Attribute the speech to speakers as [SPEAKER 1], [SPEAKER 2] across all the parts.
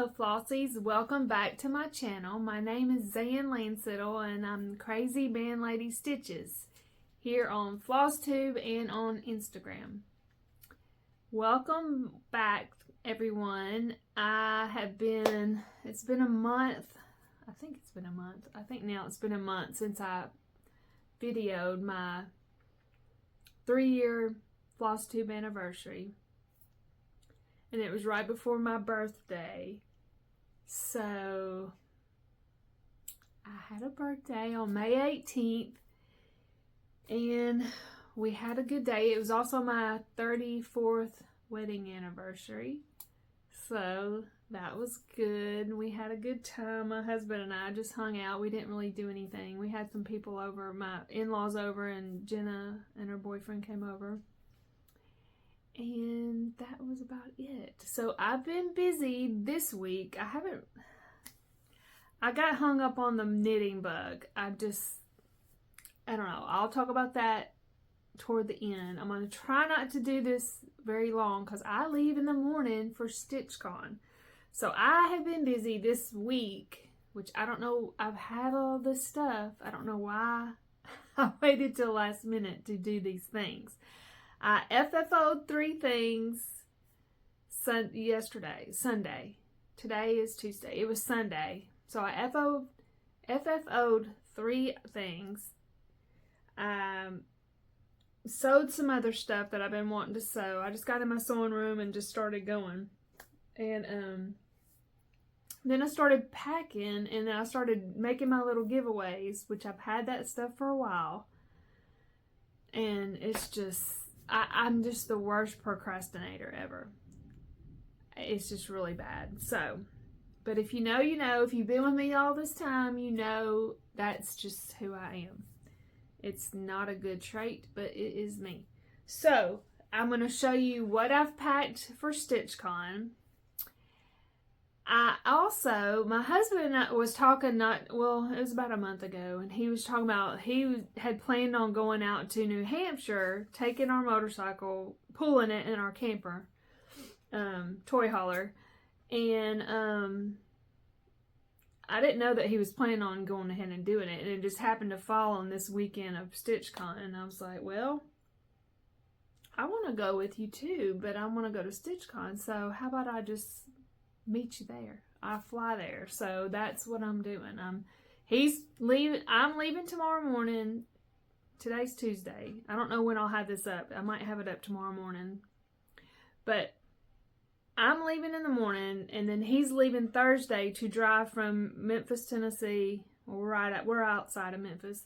[SPEAKER 1] Hello Flossies, welcome back to my channel. My name is Zan Lansettle and I'm Crazy Band Lady Stitches here on Flosstube and on Instagram. Welcome back everyone. It's been a month. I think now it's been a month since I videoed my 3-year Flosstube anniversary. And it was right before my birthday. So I had a birthday on May 18th. And we had a good day. It was also my 34th wedding anniversary. So that was good. We had a good time. My husband and I just hung out. We didn't really do anything. We had some people over, my in-laws over, and Jenna and her boyfriend came over. And that was about it. So I've been busy this week. I got hung up on the knitting bug. I don't know. I'll talk about that toward the end. I'm going to try not to do this very long because I leave in the morning for StitchCon. So I have been busy this week, which I don't know. I've had all this stuff. I don't know why I waited till last minute to do these things. I FFO'd 3 things Sunday. Today is Tuesday. It was Sunday. So I FFO'd 3 things. Sewed some other stuff that I've been wanting to sew. I just got in my sewing room and just started going. And then I started packing, and then I started making my little giveaways, which I've had that stuff for a while. And it's just... I'm just the worst procrastinator ever. It's just really bad. So, but if you know, you know. If you've been with me all this time, you know that's just who I am. It's not a good trait, but it is me. So, I'm going to show you what I've packed for StitchCon. My husband was talking, it was about a month ago, and he was talking about he had planned on going out to New Hampshire, taking our motorcycle, pulling it in our camper, toy hauler, and I didn't know that he was planning on going ahead and doing it, and it just happened to fall on this weekend of StitchCon, and I was like, well, I want to go with you too, but I want to go to StitchCon, so how about I just meet you there? I fly there. So that's what I'm doing. I'm leaving tomorrow morning. Today's Tuesday. I don't know when I'll have this up. I might have it up tomorrow morning. But I'm leaving in the morning, and then he's leaving Thursday to drive from Memphis, Tennessee, we're outside of Memphis,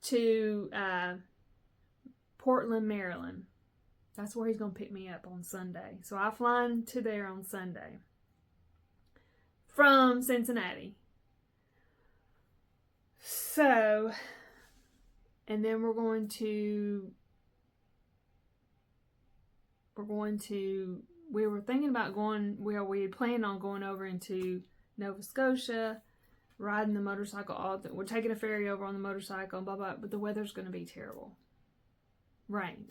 [SPEAKER 1] to Portland, Maryland. That's where he's going to pick me up on Sunday. So I fly into there on Sunday from Cincinnati. So, and then we were thinking about we had planned on going over into Nova Scotia, riding the motorcycle, we're taking a ferry over on the motorcycle, blah, blah, but the weather's going to be terrible.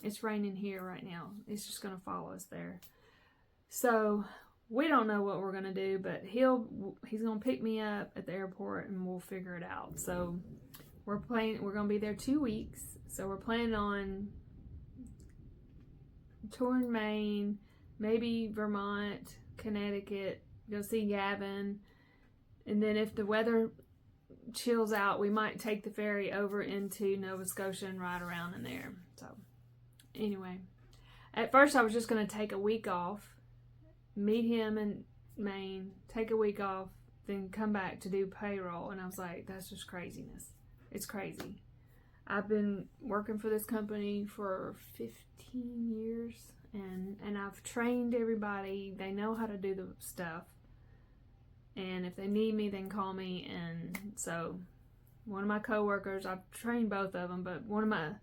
[SPEAKER 1] It's raining here right now. It's just going to follow us there. So, we don't know what we're going to do, but he's going to pick me up at the airport and we'll figure it out. So we're going to be there 2 weeks. So we're planning on touring Maine, maybe Vermont, Connecticut, go see Gavin. And then if the weather chills out, we might take the ferry over into Nova Scotia and ride around in there. So anyway, at first I was just going to take a week off, meet him in Maine, take a week off, then come back to do payroll. And I was like, that's just craziness. It's crazy. I've been working for this company for 15 years, and I've trained everybody. They know how to do the stuff. And if they need me, they can call me. And so one of my coworkers, I've trained both of them, but one of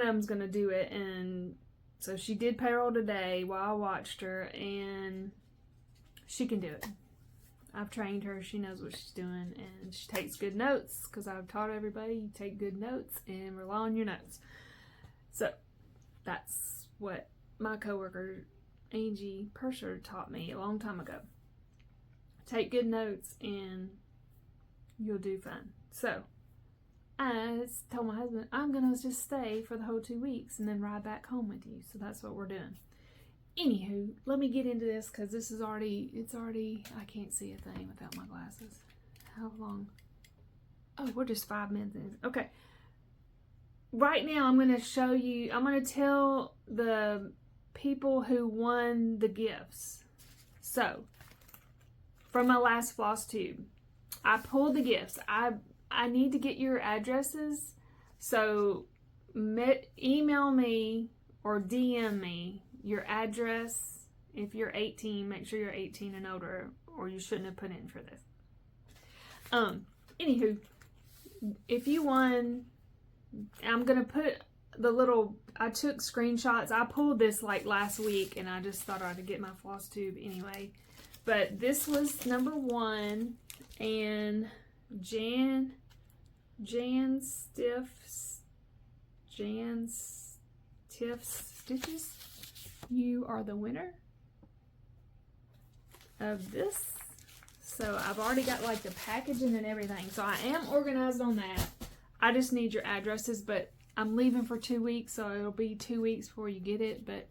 [SPEAKER 1] them's going to do it. And so she did payroll today while I watched her, and she can do it. I've trained her. She knows what she's doing, and she takes good notes because I've taught everybody you take good notes and rely on your notes. So that's what my coworker Angie Purser taught me a long time ago. Take good notes and you'll do fine. So I told my husband, I'm gonna just stay for the whole 2 weeks and then ride back home with you. So that's what we're doing. Anywho, let me get into this because this is already, I can't see a thing without my glasses. How long? Oh, we're just 5 minutes in. Okay. Right now I'm going to show you, I'm going to tell the people who won the gifts. So, from my last floss tube, I pulled the gifts. I need to get your addresses. So, email me or DM me your address. If you're 18, make sure you're 18 and older, or you shouldn't have put in for this. Anywho, if you won, I'm gonna put the little, I took screenshots. I pulled this like last week and I just thought I'd get my floss tube anyway. But this was number 1, and Jan Tiff's Stitches, you are the winner of this. So I've already got like the packaging and everything. So I am organized on that. I just need your addresses, but I'm leaving for 2 weeks, so it'll be 2 weeks before you get it. But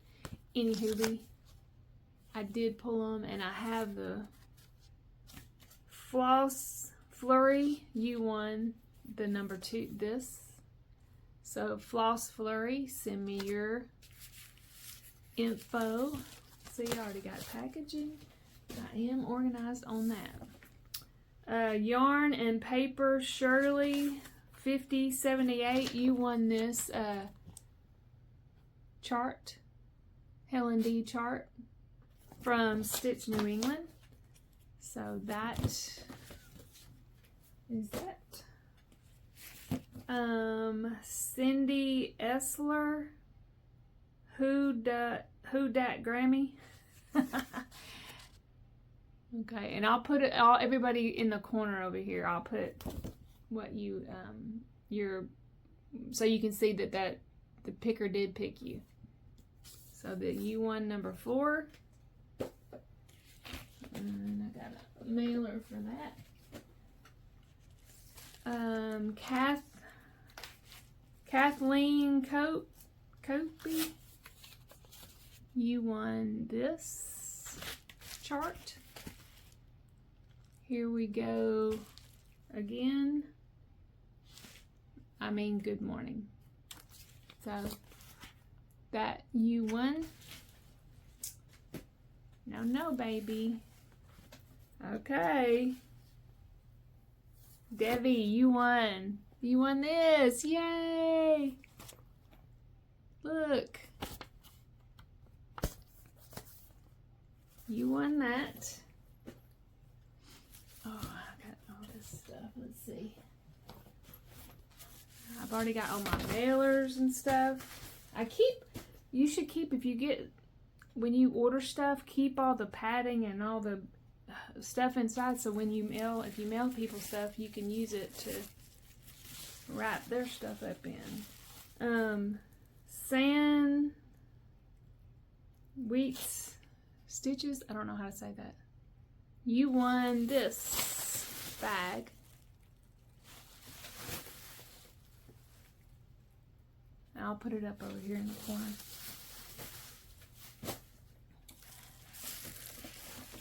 [SPEAKER 1] anywho, I did pull them, and I have the Floss Flurry. You won the number 2, this. So Floss Flurry, send me your info. See, I already got packaging. I am organized on that. Yarn and Paper Shirley 5078, you won this chart, Helen D chart from Stitch New England. So that is that. Cindy Essler, who dat Grammy. Okay, and I'll put it all, everybody in the corner over here. I'll put what you so you can see that the picker did pick you. So that you won number 4, and I got a mailer for that. Kathleen Copey, you won this chart. Here we go again. I mean, good morning. So that you won. No, baby. Okay. Debbie, you won. You won this. Yay. Look. You won that. Oh, I got all this stuff. Let's see. I've already got all my mailers and stuff. You should keep, if you get, when you order stuff, keep all the padding and all the stuff inside, so when you mail, if you mail people stuff, you can use it to wrap their stuff up in. San Wheats Stitches, I don't know how to say that. You won this bag. I'll put it up over here in the corner.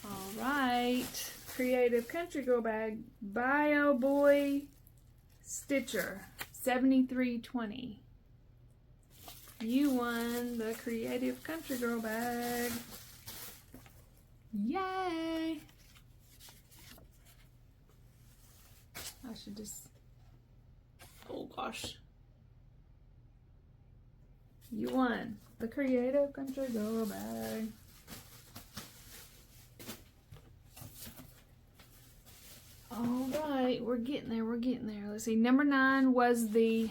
[SPEAKER 1] All right, Creative Country Girl bag, Bio Boy Stitcher, 7320. You won the Creative Country Girl bag. Yay! I should just, oh gosh. You won the Creative Country Girl bag. All right, we're getting there, we're getting there. Let's see, number 9 was the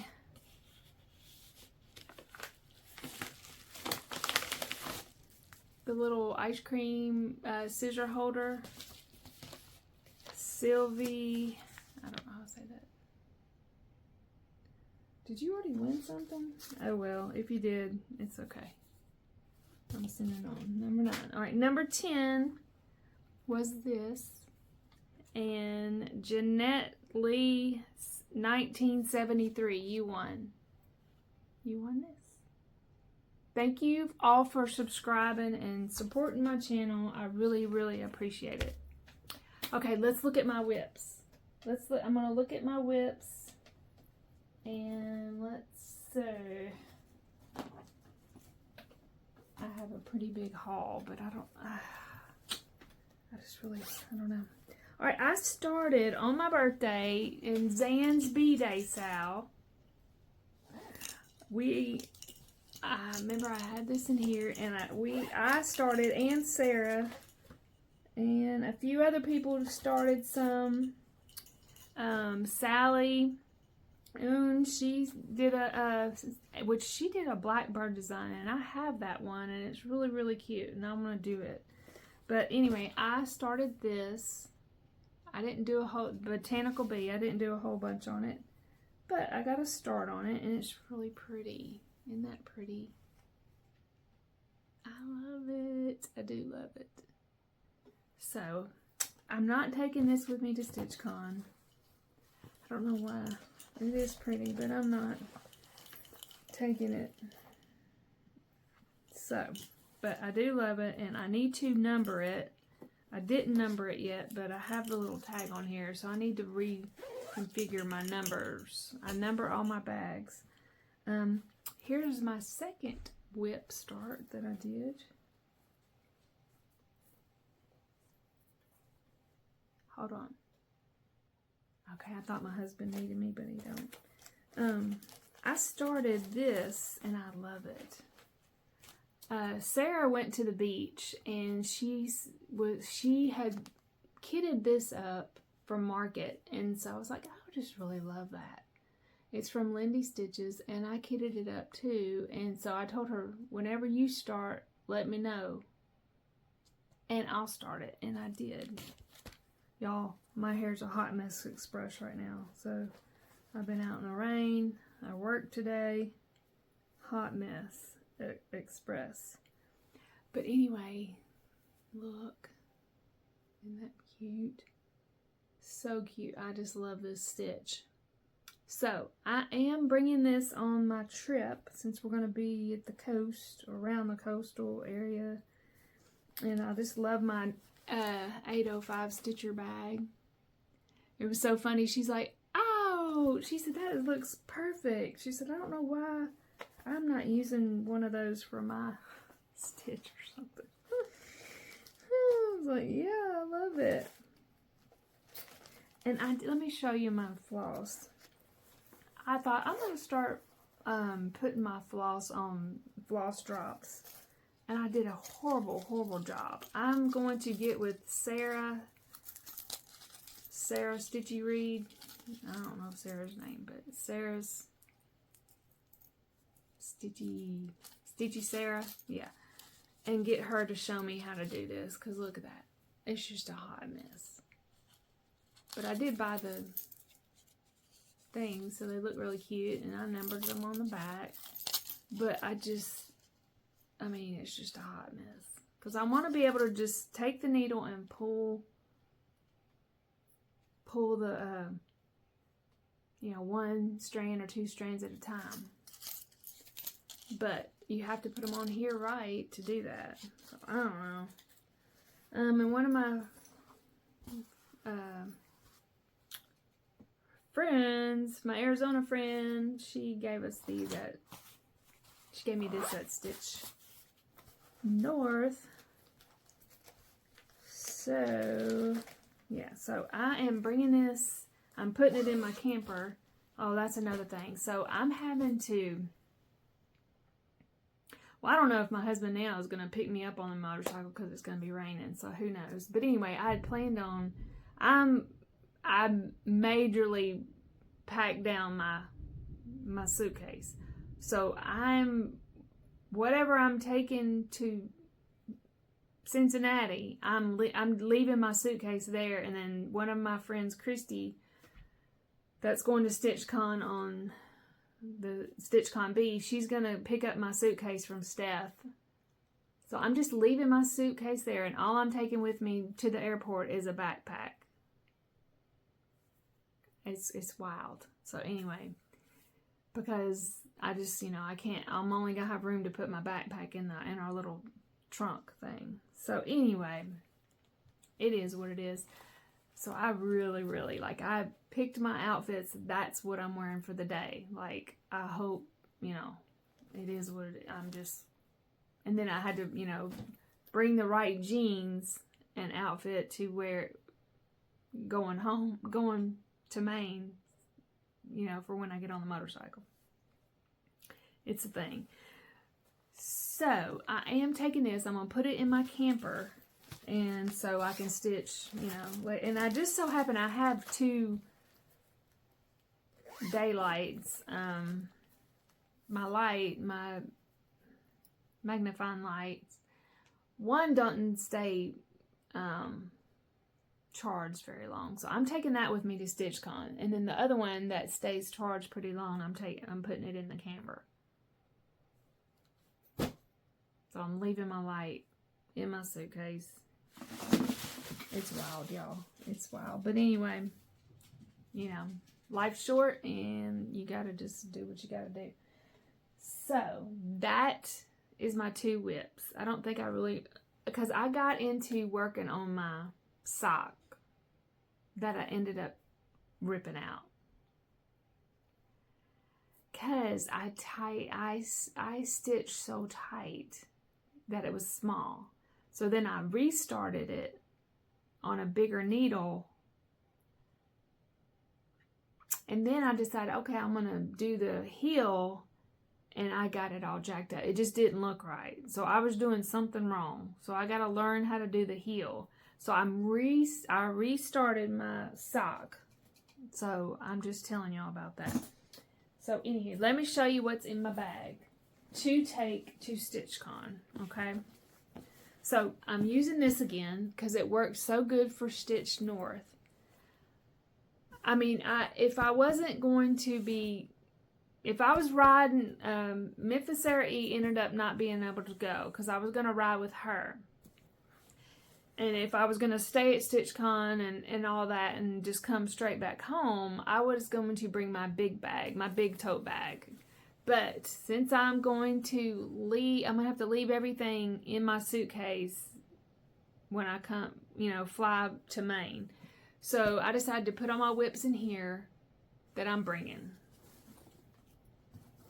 [SPEAKER 1] little ice cream scissor holder. Sylvie, I don't know how to say that. Did you already win something? Oh well, if you did, it's okay. I'm sending on. Number 9. All right, number 10 was this. And Jeanette Lee, 1973, you won. You won this. Thank you all for subscribing and supporting my channel. I really, really appreciate it. Okay, let's look at my whips. I'm going to look at my whips. And let's see. I have a pretty big haul, but I don't know. All right, I started on my birthday in Zan's B-Day sale. I remember I had this in here, and I started, and Sarah, and a few other people started some. Sally, she did she did a blackbird design, and I have that one, and it's really, really cute, and I'm gonna do it. But anyway, I started this. I didn't do a whole botanical bee. I didn't do a whole bunch on it, but I got a start on it, and it's really pretty. Isn't that pretty? I love it. I do love it. So, I'm not taking this with me to StitchCon. I don't know why. It is pretty, but I'm not taking it. So, but I do love it, and I need to number it. I didn't number it yet, but I have the little tag on here, so I need to reconfigure my numbers. I number all my bags. Here's my second whip start that I did. Hold on. Okay, I thought my husband needed me, but he don't. I started this, and I love it. Sarah went to the beach, and she had kitted this up from Market, and so I was like, I would just really love that. It's from Lindy Stitches, and I kitted it up too, and so I told her, whenever you start, let me know, and I'll start it, and I did. Y'all, my hair's a hot mess express right now, so I've been out in the rain, I worked today, hot mess express. But anyway, look, isn't that cute? So cute. I just love this stitch. So I am bringing this on my trip, since we're going to be at the coast, around the coastal area, and I just love my 805 stitcher bag. It was so funny. She's like, oh, she said, that looks perfect. She said, I don't know why I'm not using one of those for my stitch or something. I was like, yeah, I love it. And let me show you my floss. I thought I'm going to start putting my floss on floss drops. And I did a horrible, horrible job. I'm going to get with Sarah Stitchy Reed. I don't know Sarah's name, but Sarah's Stitchy Sarah. Yeah. And get her to show me how to do this. Because look at that. It's just a hot mess. But I did buy the things, so they look really cute. And I numbered them on the back. But I mean, it's just a hot mess. Because I want to be able to just take the needle and pull the, one strand or two strands at a time. But you have to put them on here right to do that. So, I don't know. And one of my friends, my Arizona friend, she gave us these she gave me this at Stitch North. So, yeah, so I am bringing this, I'm putting it in my camper. Oh, that's another thing. So I'm having to, well, I don't know if my husband now is going to pick me up on the motorcycle because it's going to be raining, so who knows. But anyway, I had planned on, I majorly packed down my suitcase. So whatever I'm taking to Cincinnati, I'm leaving my suitcase there, and then one of my friends, Christy, that's going to StitchCon on the StitchCon B, she's going to pick up my suitcase from Steph So I'm just leaving my suitcase there, and all I'm taking with me to the airport is a backpack. It's wild. So anyway, because I just, you know, I can't, I'm only gonna have room to put my backpack in our little trunk thing. So anyway, it is what it is. So I really, really, like, I picked my outfits. That's what I'm wearing for the day. Like, I hope, you know, it is what it is. I'm just, and then I had to, you know, bring the right jeans and outfit to wear going home, going to Maine, you know, for when I get on the motorcycle. It's a thing. So I am taking this. I'm going to put it in my camper, and so I can stitch, you know. And I just so happen I have 2 daylights. My magnifying lights. One doesn't stay charged very long, so I'm taking that with me to StitchCon. And then the other one that stays charged pretty long, I'm putting it in the camper. So I'm leaving my light in my suitcase. It's wild, y'all. It's wild. But anyway, you know, life's short and you gotta just do what you gotta do. So that is my 2 whips. I don't think I really, because I got into working on my sock that I ended up ripping out. Because I stitched so tight that it was small. So then I restarted it on a bigger needle. And then I decided, okay, I'm going to do the heel, and I got it all jacked up. It just didn't look right. So I was doing something wrong. So I got to learn how to do the heel. So I restarted my sock. So I'm just telling y'all about that. So anywho, let me show you what's in my bag to take to StitchCon, okay? So I'm using this again because it works so good for Stitch North. I mean, if I wasn't going to be, if I was riding, Memphis Sarah E ended up not being able to go because I was going to ride with her. And if I was going to stay at StitchCon and all that and just come straight back home, I was going to bring my big bag, my big tote bag. But since I'm going to leave, I'm going to have to leave everything in my suitcase when I come, you know, fly to Maine. So I decided to put all my whips in here that I'm bringing.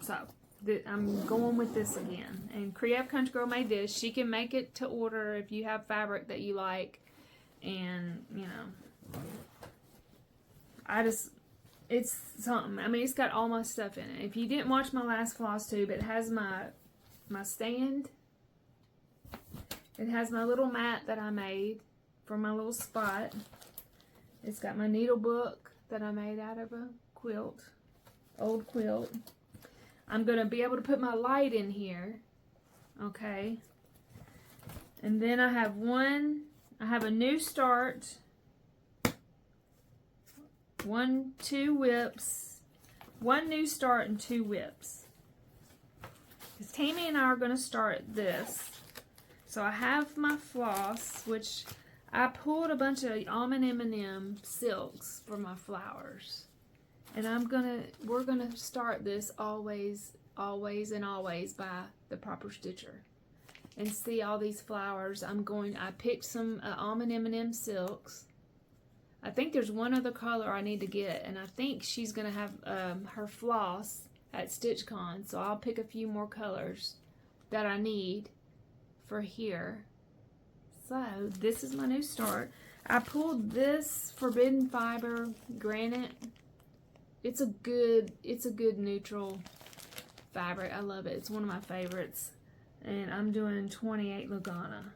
[SPEAKER 1] So I'm going with this again. And Creative Country Girl made this. She can make it to order if you have fabric that you like. And, you know, it's something. I mean, it's got all my stuff in it. If you didn't watch my last floss tube, it has my stand. It has my little mat that I made for my little spot. It's got my needle book that I made out of a quilt, old quilt. I'm going to be able to put my light in here, okay? And then I have a new start, 2 whips, 1 new start and 2 whips. Because Tammy and I are going to start this. So I have my floss, which I pulled a bunch of Almond M&M silks for my flowers. And we're gonna start this always by the proper stitcher. And see all these flowers. I picked some Almond M&M silks. I think there's one other color I need to get, and I think she's gonna have her floss at StitchCon, so I'll pick a few more colors that I need for here. So this is my new start. I pulled this Forbidden Fiber Granite. It's a good neutral fabric. I love it. It's one of my favorites. And I'm doing 28 Lugana.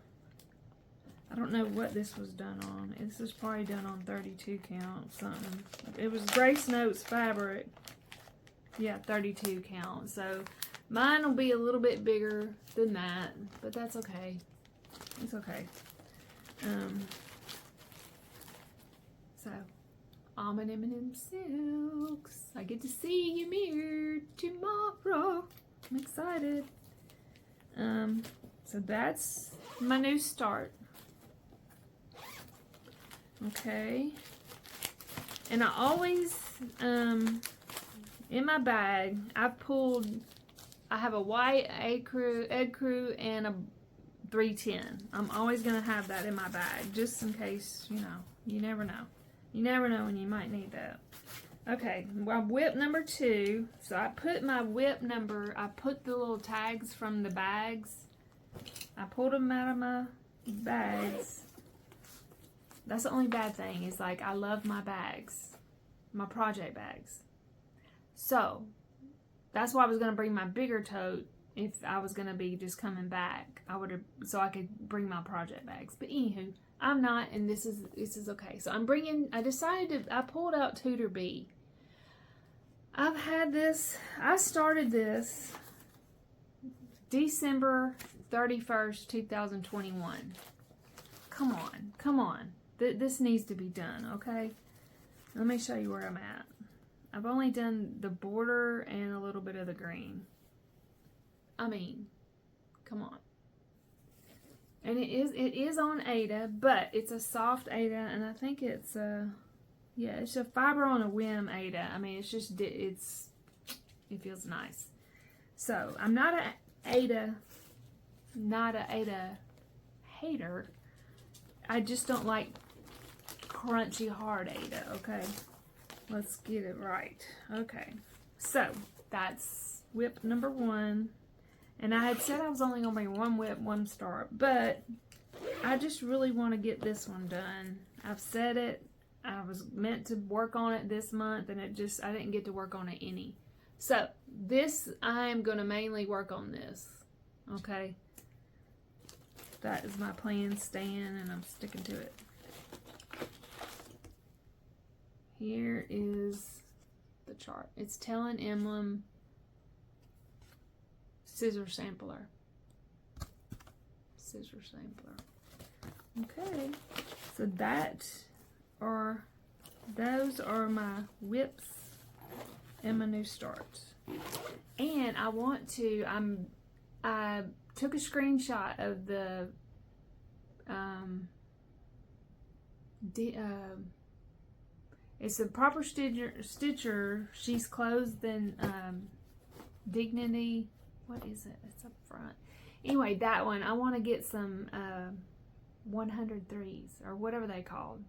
[SPEAKER 1] I don't know what this was done on. This was probably done on 32 count, something. It was Grace Notes fabric. Yeah, 32 count. So mine will be a little bit bigger than that, but that's okay. It's okay. So Almond M&M silks. I get to see you mirrored tomorrow. I'm excited. So that's my new start. Okay. And I always, in my bag, I have a white egg crew and a 310. I'm always going to have that in my bag, just in case, you know, you never know. You never know when you might need that. Okay, well, whip number 2. So I put my whip number, I put the little tags from the bags. I pulled them out of my bags. That's the only bad thing is, like, I love my bags, my project bags. So that's why I was going to bring my bigger tote if I was going to be just coming back. So I could bring my project bags. But anywho, I'm not, and this is okay. So I pulled out Tutor B. I've had this, I started this December 31st, 2021. Come on. This needs to be done, okay? Let me show you where I'm at. I've only done the border and a little bit of the green. I mean, come on. And it is on Aida, but it's a soft Aida, and I think it's it's a fiber on a whim Aida. I mean, it feels nice. So I'm not a Aida hater. I just don't like crunchy hard Aida. Okay, let's get it right. Okay, so that's whip number 1. And I had said I was only going to bring 1 whip, 1 start, but I just really want to get this one done. I've said it. I was meant to work on it this month, and I didn't get to work on it any. So this, I'm going to mainly work on this. Okay. That is my plan, Stan, and I'm sticking to it. Here is the chart. It's Telling Emblem Scissor Sampler. Okay, so those are my whips and my new starts. And I took a screenshot of the it's a proper stitcher. She's closed in Dignity. What is it? It's up front. Anyway, that one. I want to get some 103s or whatever they called.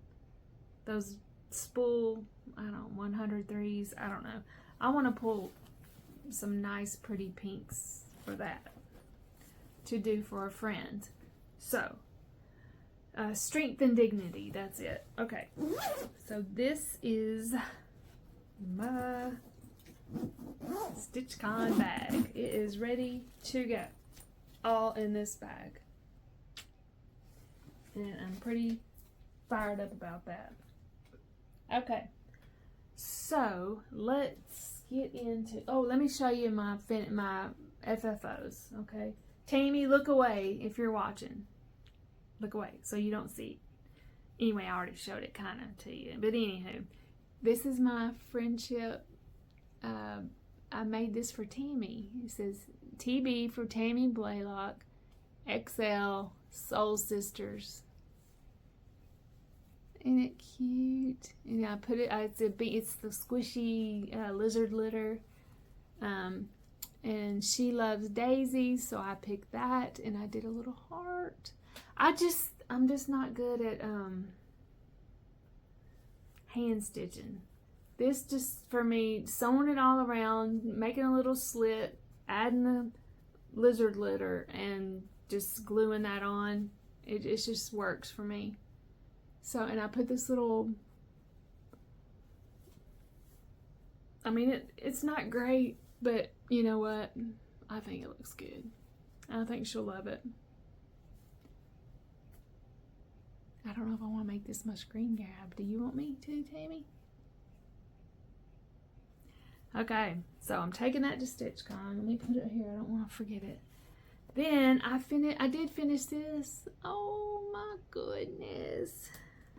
[SPEAKER 1] Those spool, 103s. I don't know. I want to pull some nice, pretty pinks for that to do for a friend. So, Strength and Dignity. That's it. Okay. So this is my StitchCon bag. It is ready to go. All in this bag. And I'm pretty fired up about that. Okay. So, let's get into... Oh, let me show you my FFOs, okay? Tammy, look away if you're watching. Look away so you don't see it. Anyway, I already showed it kind of to you. But anywho, this is my friendship. I made this for Tammy. It says TB for Tammy Blaylock, XL, Soul Sisters. Isn't it cute? And I put it, it's the squishy lizard litter. And she loves daisies, so I picked that and I did a little heart. I'm just not good at hand stitching. This just, for me, sewing it all around, making a little slit, adding the lizard litter, and just gluing that on. It just works for me. So, and I put this little, I mean, it's not great, but you know what? I think it looks good. I think she'll love it. I don't know if I want to make this much green gab. Do you want me to, Tammy? Okay, so I'm taking that to StitchCon. Let me put it here. I don't want to forget it. Then I did finish this. Oh my goodness.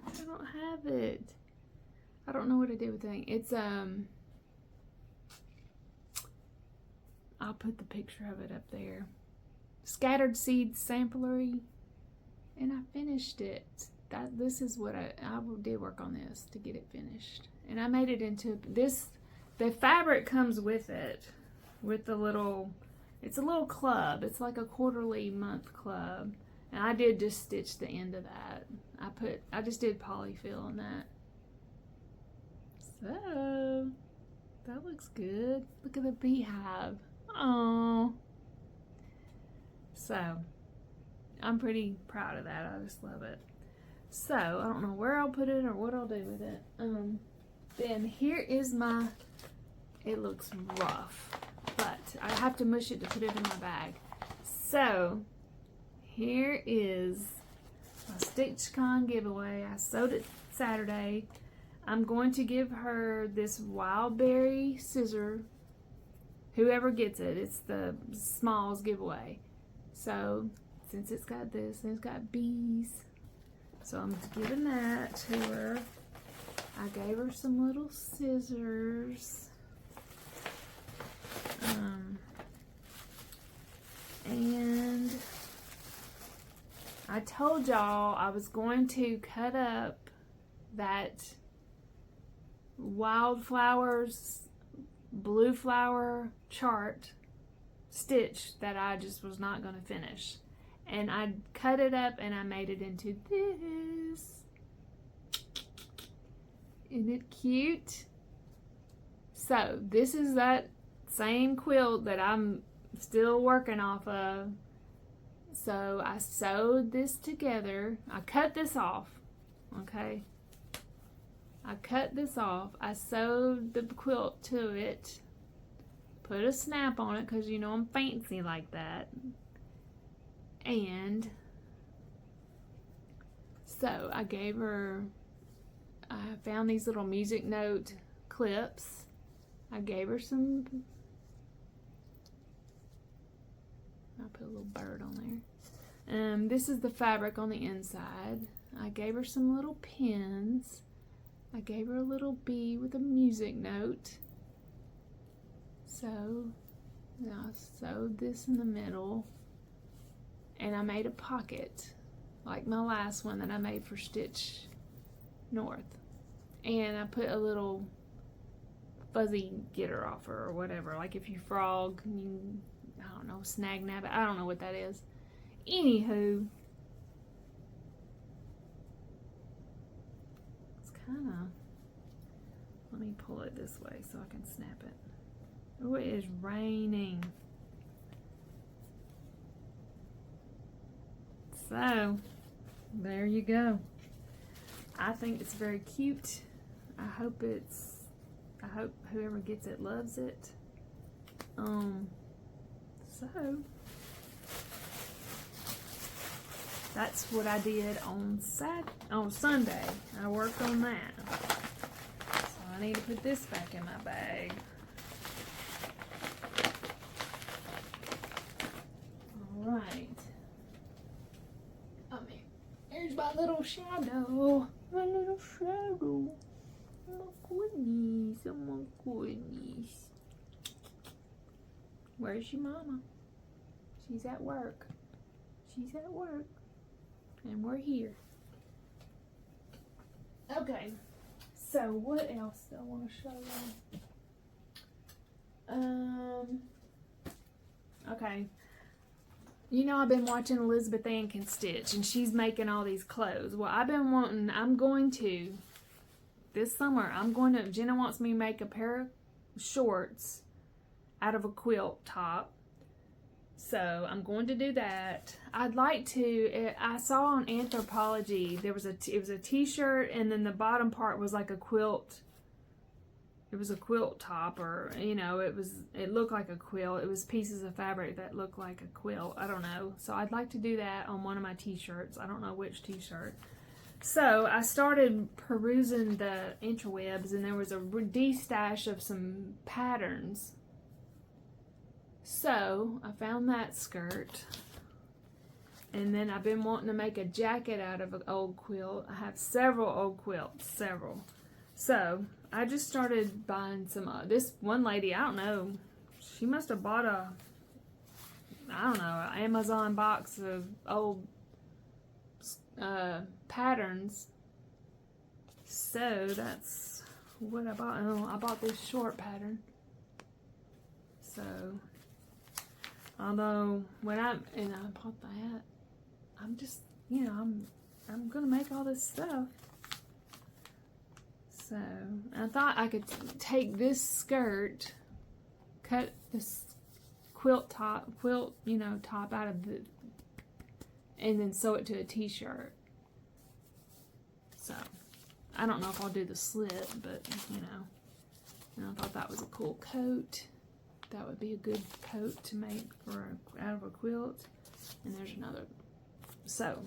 [SPEAKER 1] I don't have it. I don't know what I did with the thing. It's I'll put the picture of it up there. scattered seed samplery, and I finished it. This is what I did work on this to get it finished, and I made it into this. The fabric comes with it, with the little. It's a little club. It's like a quarterly month club, and I did just stitch the end of that. I just did polyfill on that. So that looks good. Look at the beehive. Oh. So I'm pretty proud of that. I just love it. So I don't know where I'll put it or what I'll do with it. Then here is my, it looks rough, but I have to mush it to put it in my bag. So here is my StitchCon giveaway. I sewed it Saturday. I'm going to give her this Wildberry scissor. Whoever gets it, it's the smalls giveaway. So since it's got this and it's got bees, so I'm giving that to her. I gave her some little scissors. And I told y'all I was going to cut up that wildflowers blue flower chart stitch that I just was not going to finish, and I cut it up and I made it into this. Isn't it cute? So this is that same quilt that I'm still working off of. So I sewed this together. I cut this off, okay? I cut this off. I sewed the quilt to it. Put a snap on it because you know I'm fancy like that. And so I gave her, I found these little music note clips. I gave her some, I put a little bird on there. This is the fabric on the inside. I gave her some little pins. I gave her a little bee with a music note. So I sewed this in the middle, and I made a pocket like my last one that I made for Stitch North. And I put a little fuzzy getter off her or whatever, like if you frog, you, I don't know, snag nab it, I don't know what that is. Anywho, it's kind of, let me pull it this way so I can snap it. Oh, it is raining. So there you go. I think it's very cute. I hope whoever gets it loves it. So that's what I did on Sunday. I worked on that. So I need to put this back in my bag. All right. Here's my little shadow. My little shadow. Oh my goodness. Oh my goodness. Where's your mama? She's at work. She's at work. And we're here. Okay. So what else do I want to show you? Okay. You know, I've been watching Elizabeth Ann Can Stitch, and she's making all these clothes. Well, this summer, Jenna wants me to make a pair of shorts out of a quilt top. So I'm going to do that. I'd like to, I saw on Anthropologie, it was a t-shirt, and then the bottom part was like a quilt. It was a quilt top, or, you know, it looked like a quilt. It was pieces of fabric that looked like a quilt. I don't know. So I'd like to do that on one of my t-shirts. I don't know which t-shirt. So I started perusing the interwebs, and there was a de-stash of some patterns. So I found that skirt. And then I've been wanting to make a jacket out of an old quilt. I have several old quilts, several. So I just started buying some, this one lady, I don't know, she must have bought a I don't know, Amazon box of old patterns. So that's what I bought. Oh, I bought this short pattern. So, although when I bought that, I'm just, you know, I'm gonna make all this stuff. So I thought I could take this skirt, cut this quilt, you know, top out of the, and then sew it to a t-shirt. So I don't know if I'll do the slit, but you know, and I thought that was a cool coat. That would be a good coat to make for out of a quilt. And there's another. So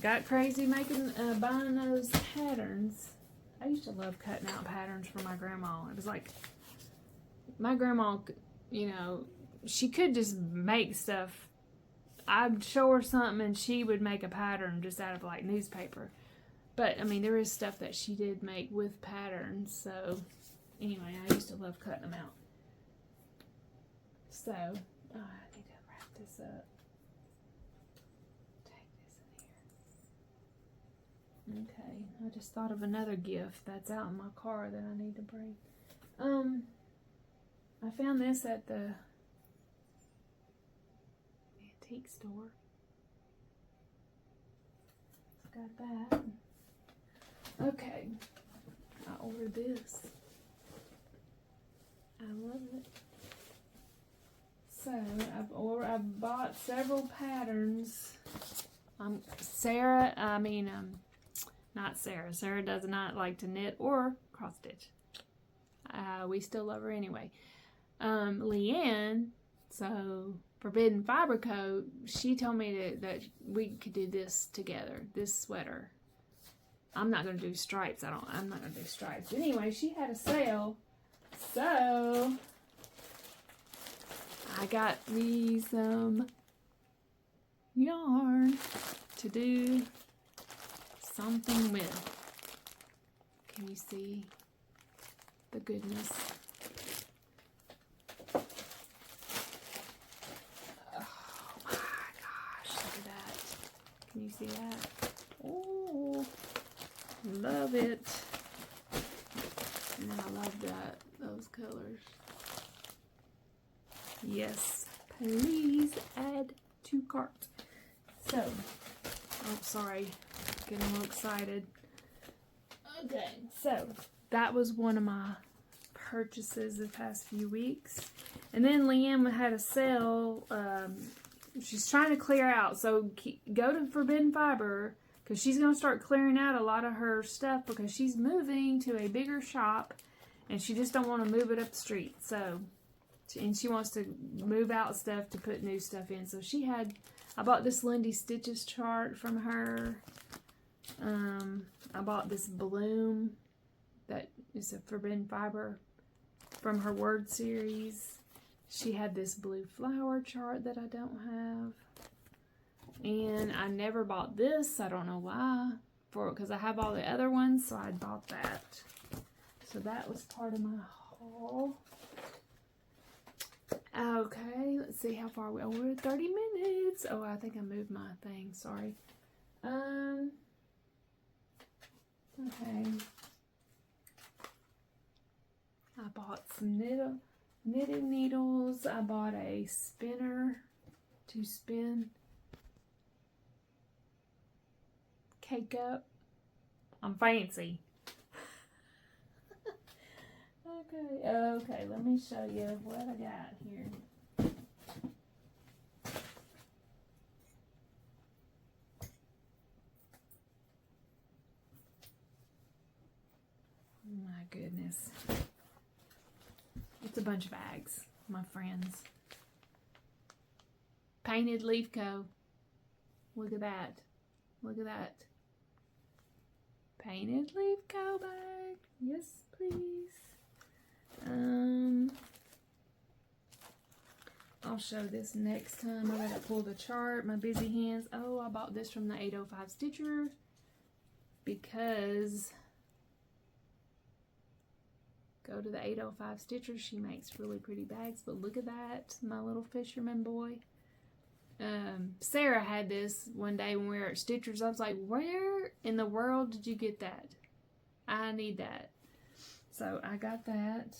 [SPEAKER 1] got crazy making buying those patterns. I used to love cutting out patterns for my grandma. It was like my grandma, you know, she could just make stuff. I'd show her something and she would make a pattern just out of like newspaper. But I mean, there is stuff that she did make with patterns. So anyway, I used to love cutting them out. So, I need to wrap this up. Take this in here. Okay, I just thought of another gift that's out in my car that I need to bring. I found this at the antique store. Got that. Okay, I ordered this. I love it. So I've bought several patterns. Not Sarah. Sarah does not like to knit or cross stitch. We still love her anyway. Leanne, so Forbidden Fiber Co., she told me that we could do this together. This sweater. I'm not gonna do stripes. I'm not gonna do stripes. Anyway, she had a sale, so I got me some yarn to do something with. Can you see the goodness? Oh my gosh, look at that. Can you see that? Oh, love it. And I love those colors. Yes, please add to cart. So, oh, sorry, getting a little excited. Okay, so that was one of my purchases the past few weeks. And then Leanne had a sale. She's trying to clear out. So go to Forbidden Fiber because she's going to start clearing out a lot of her stuff because she's moving to a bigger shop and she just don't want to move it up the street. So, and she wants to move out stuff to put new stuff in. So I bought this Lindy Stitches chart from her. I bought this bloom that is a Forbidden Fiber from her word series. She had this blue flower chart that I don't have. And I never bought this. I don't know why. Because I have all the other ones, so I bought that. So that was part of my haul. Okay, let's see how far we're 30 minutes. Oh, I think I moved my thing. Sorry. Okay. I bought some knitting needles. I bought a spinner to spin cake up. I'm fancy. Okay, let me show you what I got here. My goodness. It's a bunch of bags, my friends. Painted Leaf Co. Look at that. Look at that. Painted Leaf Co. bag. Yes, please. I'll show this next time. I gotta pull the chart. My busy hands. Oh, I bought this from the 805 Stitcher because go to the 805 Stitcher. She makes really pretty bags, but look at that, my little fisherman boy. Sarah had this one day when we were at Stitchers. I was like, where in the world did you get that? I need that. So I got that.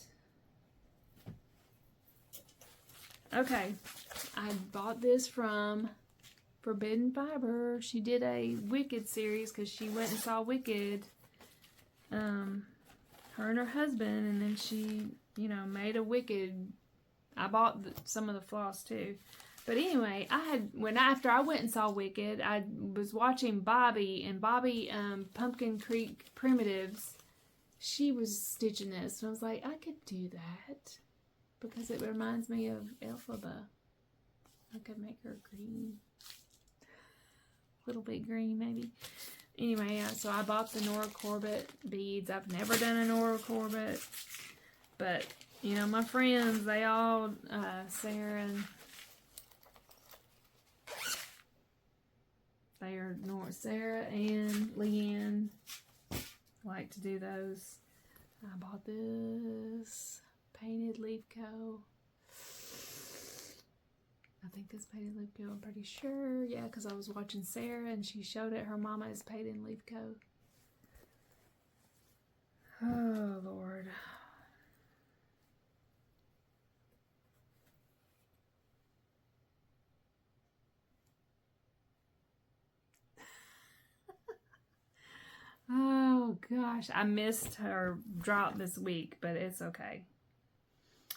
[SPEAKER 1] Okay, I bought this from Forbidden Fiber. She did a Wicked series because she went and saw Wicked, her and her husband, and then she, you know, made a Wicked. I bought some of the floss too. But anyway, after I went and saw Wicked, I was watching Bobby, and Bobby, Pumpkin Creek Primitives, she was stitching this, and I was like, I could do that, because it reminds me of Elphaba. I could make her green. A little bit green, maybe. Anyway, so I bought the Nora Corbett beads. I've never done a Nora Corbett, but, you know, my friends, they all, Sarah and Leanne like to do those. I bought this painted leaf co. I think this painted leaf co, I'm pretty sure. Yeah, because I was watching Sarah and she showed it. Her mama is painted leaf co. Oh, Lord. Oh gosh, I missed her drop this week, but it's okay.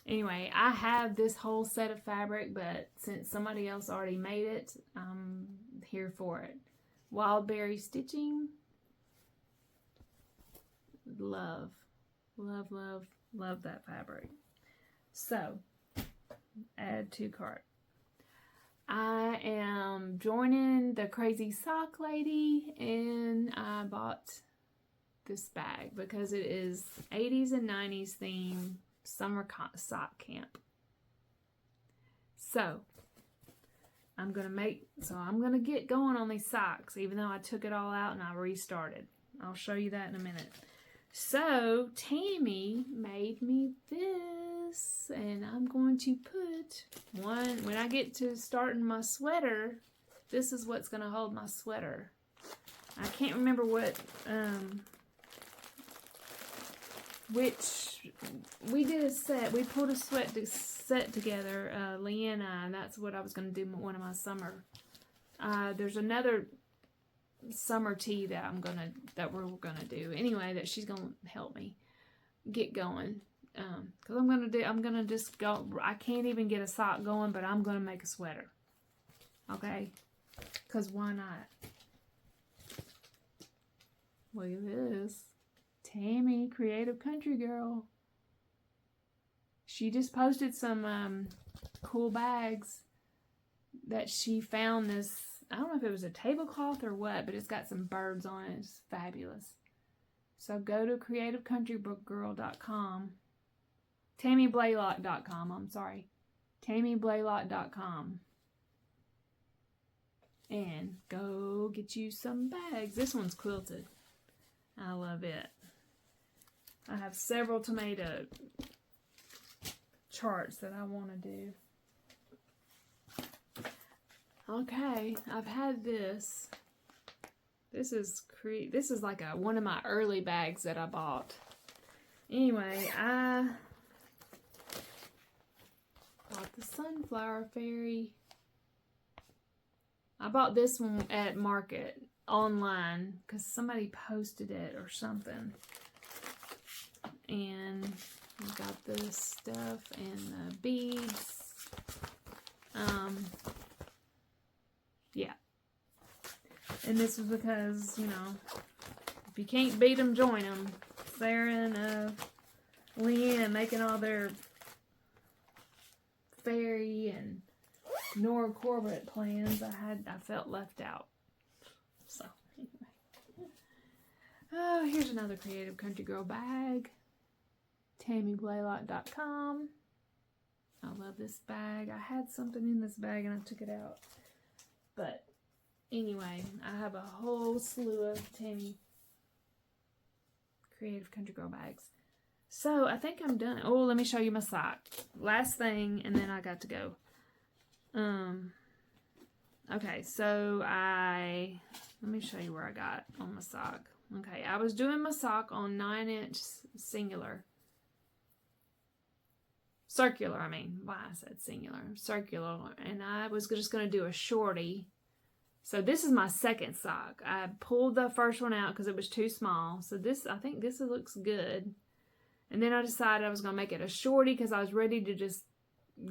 [SPEAKER 1] Anyway, I have this whole set of fabric, but since somebody else already made it, I'm here for it. Wildberry stitching. Love, love, love, love that fabric. So, add to cart. I am joining the Crazy Sock Lady, and I bought this bag because it is 80s and 90s theme summer sock camp. So I'm gonna get going on these socks, even though I took it all out and I restarted. I'll show you that in a minute. So Tammy made me this, and I'm going to put one, when I get to starting my sweater, this is what's going to hold my sweater. I can't remember which, we did a set, we pulled a set together, Leanne and I, and that's what I was going to do one of my summer. There's another summer tee that we're gonna do anyway, that she's gonna help me get going, because I'm gonna just go. I can't even get a sock going, but I'm gonna make a sweater, okay, because why not? Look at this, Tammy, Creative Country Girl. She just posted some cool bags that she found. This, I don't know if it was a tablecloth or what, but it's got some birds on it. It's fabulous. So go to creativecountrybookgirl.com. TammyBlaylock.com, I'm sorry. TammyBlaylock.com. And go get you some bags. This one's quilted. I love it. I have several tomato charts that I want to do. Okay, I've had this. This is like one of my early bags that I bought. Anyway, I bought the Sunflower Fairy. I bought this one at Market online because somebody posted it or something. And we got this stuff and the beads. Yeah. And this was because, you know, if you can't beat them, join them. Sarah and Leanne making all their fairy and Nora Corbett plans. I felt left out. So, anyway. Oh, here's another Creative Country Girl bag. TammyBlaylock.com. I love this bag. I had something in this bag and I took it out. But anyway, I have a whole slew of Tammy Creative Country Girl bags. So I think I'm done. Oh, let me show you my sock. Last thing, and then I got to go. Okay, so let me show you where I got on my sock. Okay, I was doing my sock on 9-inch circular, I mean, why I said singular, circular, and I was just going to do a shorty. So this is my second sock. I pulled the first one out because it was too small. So I think this looks good. And then I decided I was going to make it a shorty because I was ready to just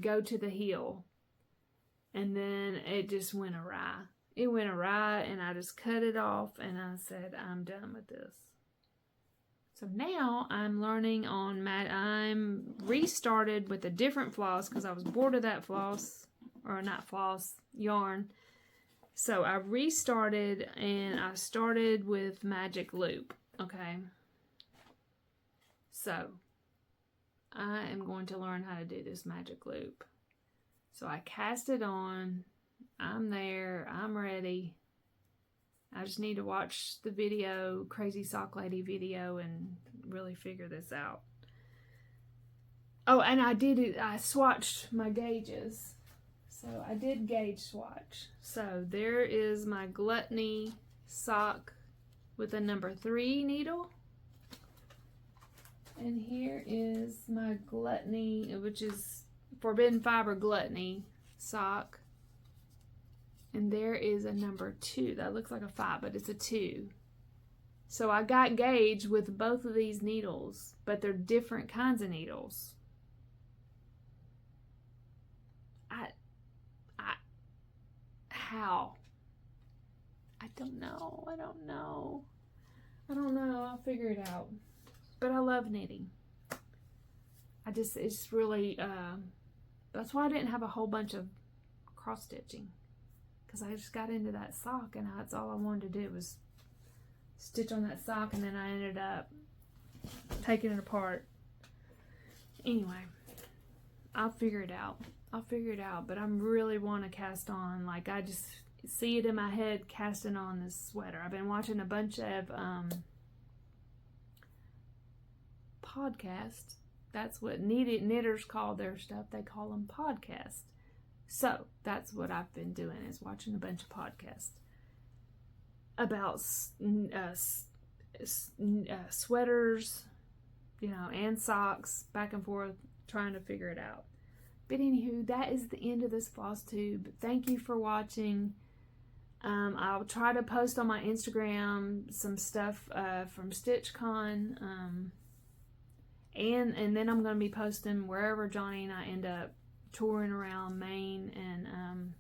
[SPEAKER 1] go to the heel. And then it just went awry. It went awry and I just cut it off and I said, I'm done with this. So now I'm learning on I'm restarted with a different floss because I was bored of that floss, or not floss, yarn. So I restarted and I started with magic loop, okay? So I am going to learn how to do this magic loop. So I cast it on, I'm there, I'm ready. I just need to watch the video, Crazy Sock Lady video, and really figure this out. Oh, and I swatched my gauges. So I did gauge swatch. So there is my Gluttony sock with a number 3 needle. And here is my Gluttony, which is Forbidden Fiber Gluttony sock. And there is a number 2. That looks like a 5, but it's a 2. So I got gauge with both of these needles, but they're different kinds of needles. How? I don't know. I'll figure it out. But I love knitting. It's really, that's why I didn't have a whole bunch of cross stitching. Because I just got into that sock and that's all I wanted to do was stitch on that sock, and then I ended up taking it apart. Anyway, I'll figure it out. But I really want to cast on, like, I just see it in my head casting on this sweater. I've been watching a bunch of podcasts. That's what knitters call their stuff. They call them podcasts. So that's what I've been doing, is watching a bunch of podcasts about sweaters, you know, and socks, back and forth, trying to figure it out. But anywho, that is the end of this floss tube. Thank you for watching. I'll try to post on my Instagram some stuff from StitchCon, and then I'm going to be posting wherever Johnny and I end up touring around Maine and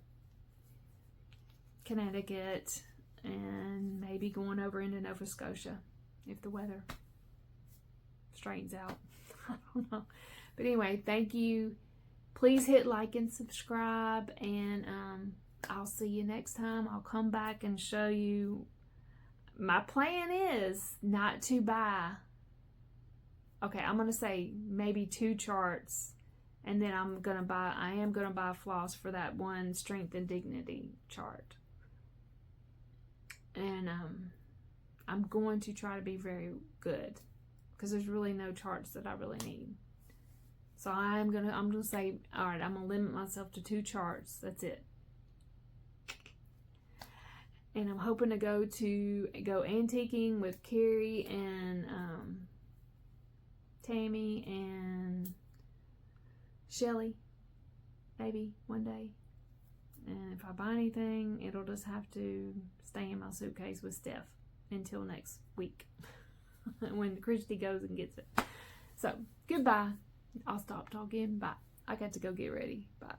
[SPEAKER 1] Connecticut, and maybe going over into Nova Scotia if the weather straightens out. I don't know. But anyway, thank you. Please hit like and subscribe, and I'll see you next time. I'll come back and show you. My plan is not to buy, okay, I'm going to say maybe 2 charts, and then I am going to buy floss for that one Strength and Dignity chart. And I'm going to try to be very good, because there's really no charts that I really need. So I'm gonna say, all right, I'm gonna limit myself to 2 charts. That's it. And I'm hoping to go antiquing with Carrie and Tammy and Shelly, maybe one day. And if I buy anything, it'll just have to stay in my suitcase with Steph until next week when Christy goes and gets it. So goodbye. I'll stop talking. Bye. I got to go get ready. Bye.